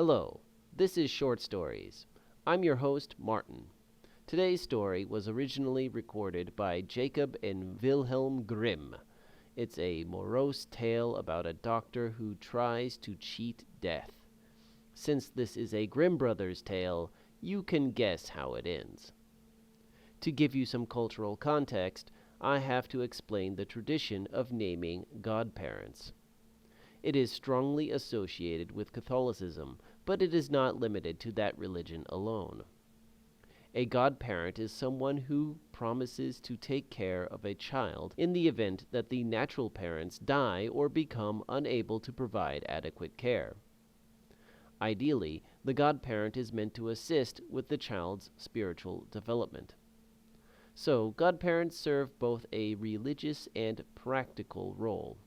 Hello, this is Short Stories. I'm your host, Martin. Today's story was originally recorded by Jacob and Wilhelm Grimm. It's a morose tale about a doctor who tries to cheat death. Since this is a Grimm Brothers tale, you can guess how it ends. To give you some cultural context, I have to explain the tradition of naming godparents. It is strongly associated with Catholicism, but it is not limited to that religion alone. A godparent is someone who promises to take care of a child in the event that the natural parents die or become unable to provide adequate care. Ideally, the godparent is meant to assist with the child's spiritual development. So, godparents serve both a religious and practical role.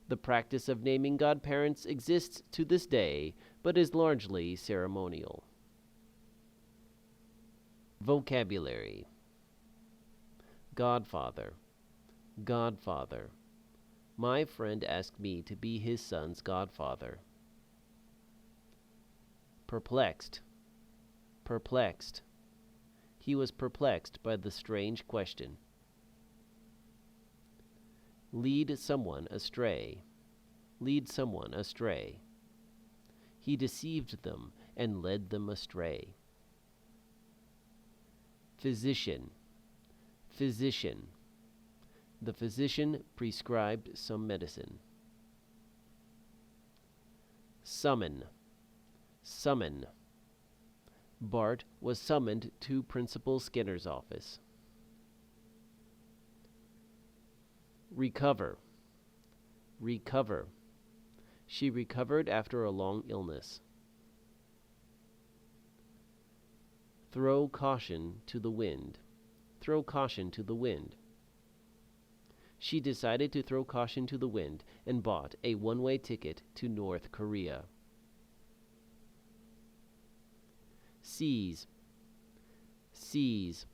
The practice of naming godparents exists to this day, but is largely ceremonial. Vocabulary: godfather, godfather. My friend asked me to be his son's godfather. Perplexed, perplexed. He was perplexed by the strange question. Lead someone astray. Lead someone astray. He deceived them and led them astray. Physician. Physician. The physician prescribed some medicine. Summon. Summon. Bart was summoned to Principal Skinner's office. Recover. Recover. She recovered after a long illness. Throw caution to the wind. Throw caution to the wind. She decided to throw caution to the wind and bought a one-way ticket to North Korea. Seize. Seize.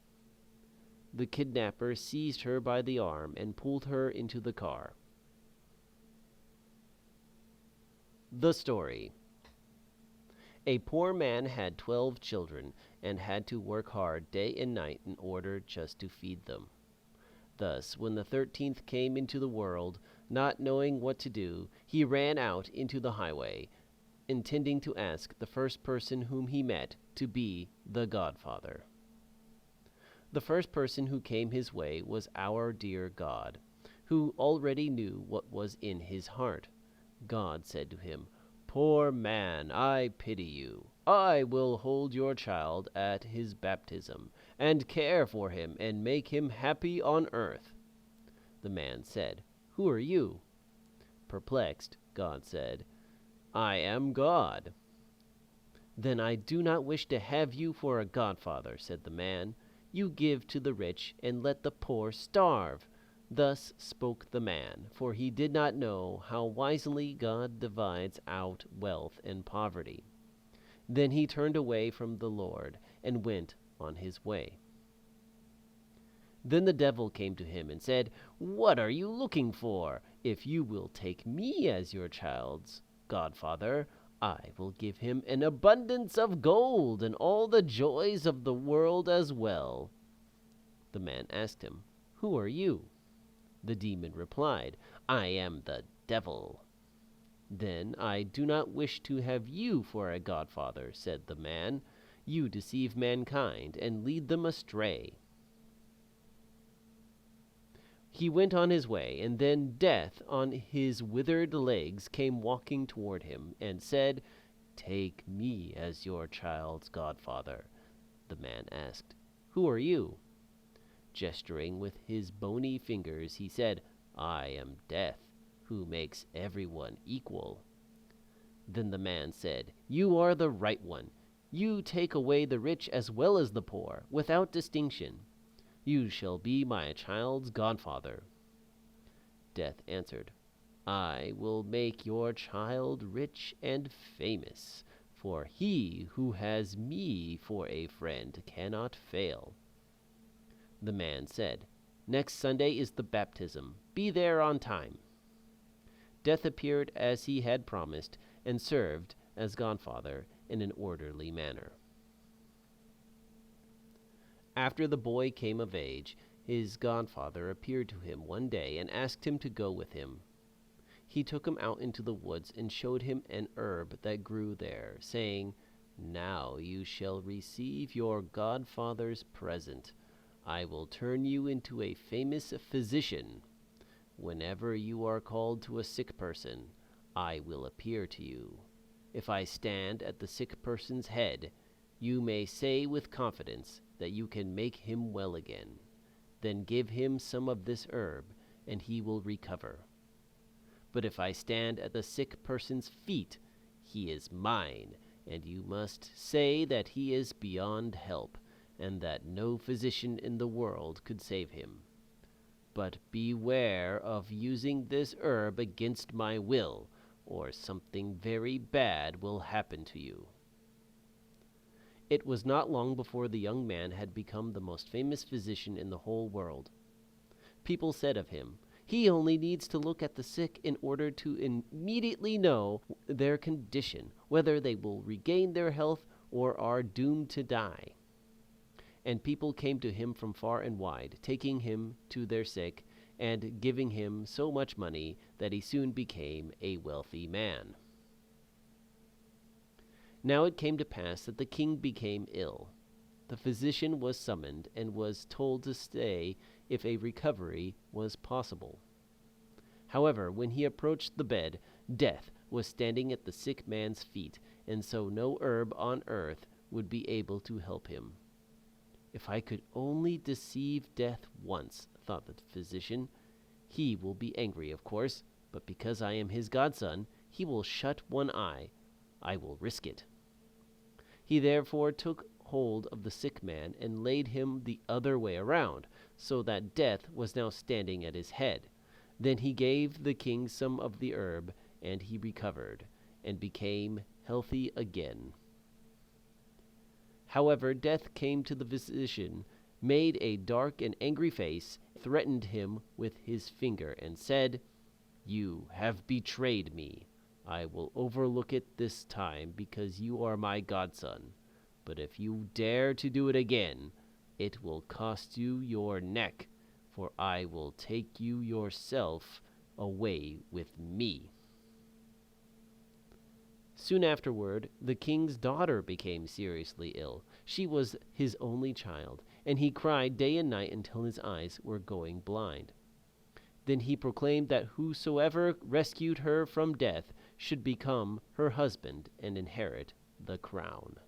The kidnapper seized her by the arm and pulled her into the car. The story. A poor man had 12 children and had to work hard day and night in order just to feed them. Thus, when the 13th came into the world, not knowing what to do, he ran out into the highway, intending to ask the first person whom he met to be the godfather. The first person who came his way was our dear God, who already knew what was in his heart. God said to him, "Poor man, I pity you. I will hold your child at his baptism, and care for him, and make him happy on earth." The man said, "Who are you?" Perplexed, God said, "I am God." "Then I do not wish to have you for a godfather," said the man. "You give to the rich, and let the poor starve." Thus spoke the man, for he did not know how wisely God divides out wealth and poverty. Then he turned away from the Lord and went on his way. Then the devil came to him and said, "What are you looking for? If you will take me as your child's godfather, I will give him an abundance of gold and all the joys of the world as well." The man asked him, "Who are you?" The demon replied, "I am the devil." "Then I do not wish to have you for a godfather," said the man. "You deceive mankind and lead them astray." He went on his way, and then Death on his withered legs came walking toward him and said, "Take me as your child's godfather." The man asked, "Who are you?" Gesturing with his bony fingers, he said, "I am Death, who makes everyone equal." Then the man said, "You are the right one. You take away the rich as well as the poor, without distinction. You shall be my child's godfather." Death answered, "I will make your child rich and famous, for he who has me for a friend cannot fail." The man said, "Next Sunday is the baptism. Be there on time." Death appeared as he had promised, and served as godfather in an orderly manner. After the boy came of age, his godfather appeared to him one day and asked him to go with him. He took him out into the woods and showed him an herb that grew there, saying, "Now you shall receive your godfather's present. I will turn you into a famous physician. Whenever you are called to a sick person, I will appear to you. If I stand at the sick person's head, you may say with confidence that you can make him well again. Then give him some of this herb, and he will recover. But if I stand at the sick person's feet, he is mine, and you must say that he is beyond help, and that no physician in the world could save him. But beware of using this herb against my will, or something very bad will happen to you." It was not long before the young man had become the most famous physician in the whole world. People said of him, "He only needs to look at the sick in order to immediately know their condition, whether they will regain their health or are doomed to die." And people came to him from far and wide, taking him to their sick and giving him so much money that he soon became a wealthy man. Now it came to pass that the king became ill. The physician was summoned and was told to stay if a recovery was possible. However, when he approached the bed, Death was standing at the sick man's feet, and so no herb on earth would be able to help him. "If I could only deceive Death once," thought the physician. "He will be angry, of course, but because I am his godson, he will shut one eye. I will risk it." He therefore took hold of the sick man and laid him the other way around, so that Death was now standing at his head. Then he gave the king some of the herb, and he recovered, and became healthy again. However, Death came to the physician, made a dark and angry face, threatened him with his finger, and said, "You have betrayed me. I will overlook it this time because you are my godson. But if you dare to do it again, it will cost you your neck, for I will take you yourself away with me." Soon afterward, the king's daughter became seriously ill. She was his only child, and he cried day and night until his eyes were going blind. Then he proclaimed that whosoever rescued her from death should become her husband and inherit the crown.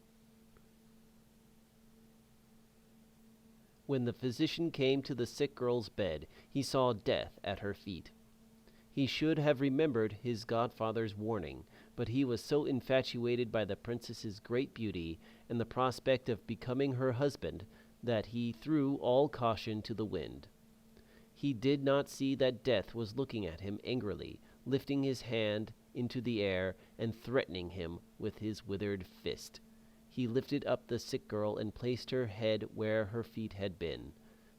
When the physician came to the sick girl's bed, he saw Death at her feet. He should have remembered his godfather's warning, but he was so infatuated by the princess's great beauty and the prospect of becoming her husband that he threw all caution to the wind. He did not see that Death was looking at him angrily, lifting his hand into the air and threatening him with his withered fist. He lifted up the sick girl and placed her head where her feet had been.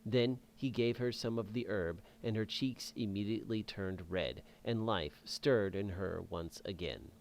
Then he gave her some of the herb, and her cheeks immediately turned red, and life stirred in her once again.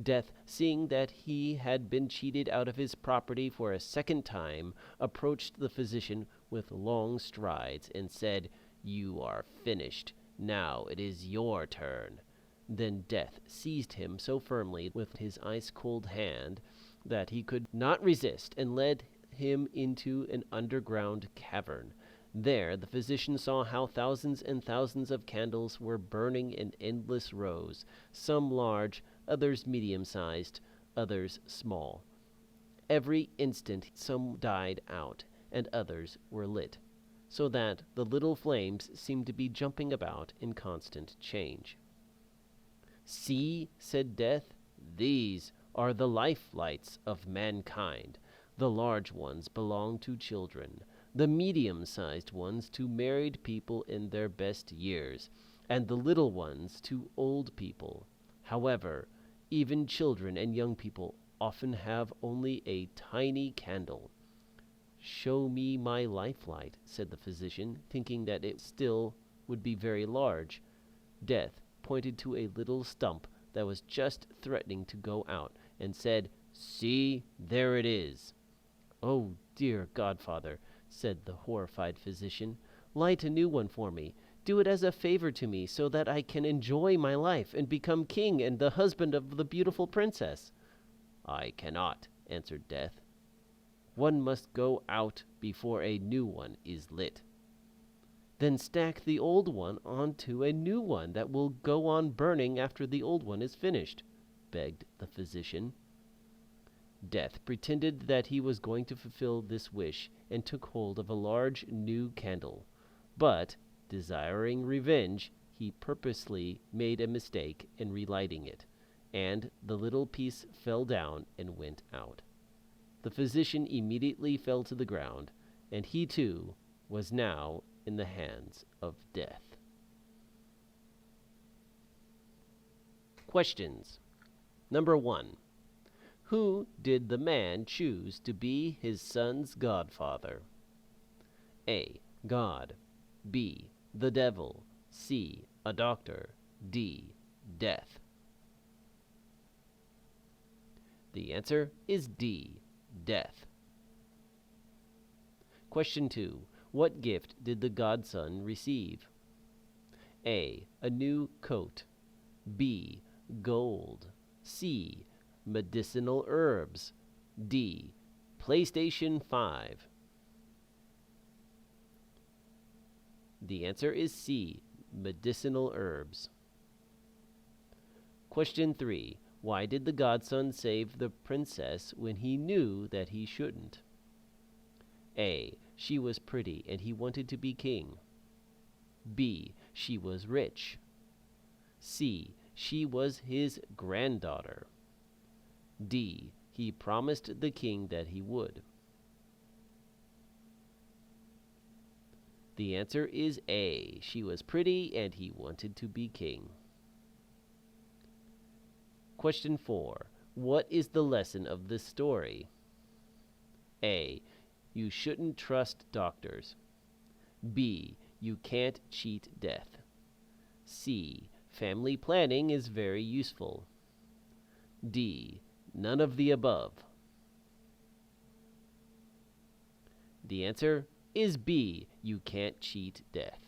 Death, seeing that he had been cheated out of his property for a second time, approached the physician with long strides and said, "You are finished. Now it is your turn." Then Death seized him so firmly with his ice-cold hand that he could not resist, and led him into an underground cavern. There the physician saw how thousands and thousands of candles were burning in endless rows, some large, others medium-sized, others small. Every instant some died out, and others were lit, so that the little flames seemed to be jumping about in constant change. "See," said Death, "these are the life-lights of mankind. The large ones belong to children, the medium-sized ones to married people in their best years, and the little ones to old people. However, even children and young people often have only a tiny candle." "Show me my life-light," said the physician, thinking that it still would be very large. Death pointed to a little stump that was just threatening to go out, and said, "See, there it is." "Oh, dear godfather," said the horrified physician, "light a new one for me. Do it as a favor to me, so that I can enjoy my life and become king and the husband of the beautiful princess." "I cannot," answered Death. "One must go out before a new one is lit." "Then stack the old one onto a new one that will go on burning after the old one is finished," begged the physician. Death pretended that he was going to fulfill this wish and took hold of a large new candle, but, desiring revenge, he purposely made a mistake in relighting it, and the little piece fell down and went out. The physician immediately fell to the ground, and he too was now in the hands of Death. Questions. Number 1. Who did the man choose to be his son's godfather? A. God. B. The devil. C. A doctor. D. Death. The answer is D. Death. Question 2. What gift did the godson receive? A. A new coat. B. Gold. C. Medicinal herbs. D. PlayStation 5. The answer is C. Medicinal herbs. Question 3. Why did the godson save the princess when he knew that he shouldn't? A. She was pretty and he wanted to be king. B. She was rich. C. She was his granddaughter. D. He promised the king that he would. The answer is A. She was pretty and he wanted to be king. Question 4. What is the lesson of this story? A. You shouldn't trust doctors. B. You can't cheat death. C. Family planning is very useful. D. None of the above. The answer is B. You can't cheat death.